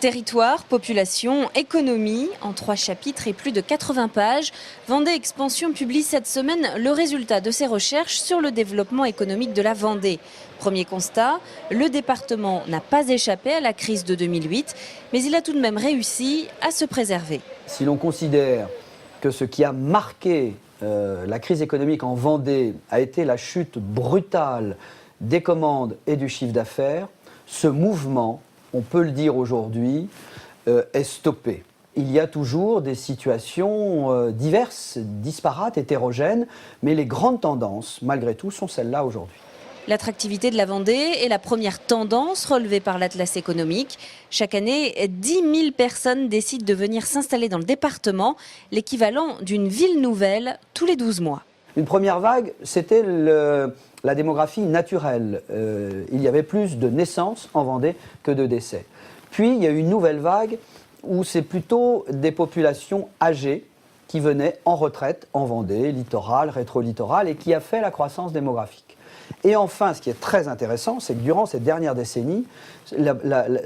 Territoire, population, économie, en 3 chapitres et plus de 80 pages, Vendée Expansion publie cette semaine le résultat de ses recherches sur le développement économique de la Vendée. Premier constat, le département n'a pas échappé à la crise de 2008, mais il a tout de même réussi à se préserver. Si l'on considère que ce qui a marqué la crise économique en Vendée a été la chute brutale des commandes et du chiffre d'affaires, ce mouvement, on peut le dire aujourd'hui, est stoppé. Il y a toujours des situations diverses, disparates, hétérogènes, mais les grandes tendances, malgré tout, sont celles-là aujourd'hui. L'attractivité de la Vendée est la première tendance relevée par l'Atlas économique. Chaque année, 10 000 personnes décident de venir s'installer dans le département, l'équivalent d'une ville nouvelle tous les 12 mois. Une première vague, c'était la démographie naturelle. Il y avait plus de naissances en Vendée que de décès. Puis il y a eu une nouvelle vague où c'est plutôt des populations âgées qui venaient en retraite en Vendée, littoral, rétro-littoral, et qui a fait la croissance démographique. Et enfin, ce qui est très intéressant, c'est que durant ces dernières décennies,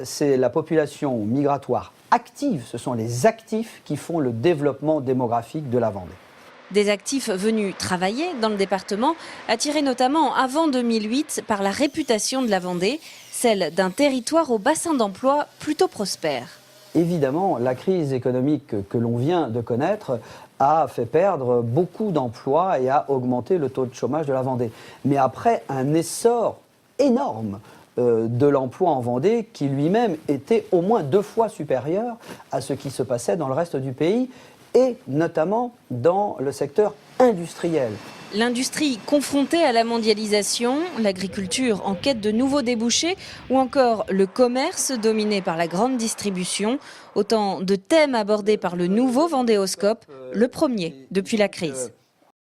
c'est la population migratoire active, ce sont les actifs qui font le développement démographique de la Vendée. Des actifs venus travailler dans le département, attirés notamment avant 2008 par la réputation de la Vendée, celle d'un territoire au bassin d'emploi plutôt prospère. Évidemment, la crise économique que l'on vient de connaître a fait perdre beaucoup d'emplois et a augmenté le taux de chômage de la Vendée. Mais après un essor énorme de l'emploi en Vendée qui lui-même était au moins 2 fois supérieur à ce qui se passait dans le reste du pays et notamment dans le secteur industriel. L'industrie confrontée à la mondialisation, l'agriculture en quête de nouveaux débouchés ou encore le commerce dominé par la grande distribution, autant de thèmes abordés par le nouveau Vendéoscope, le premier depuis la crise.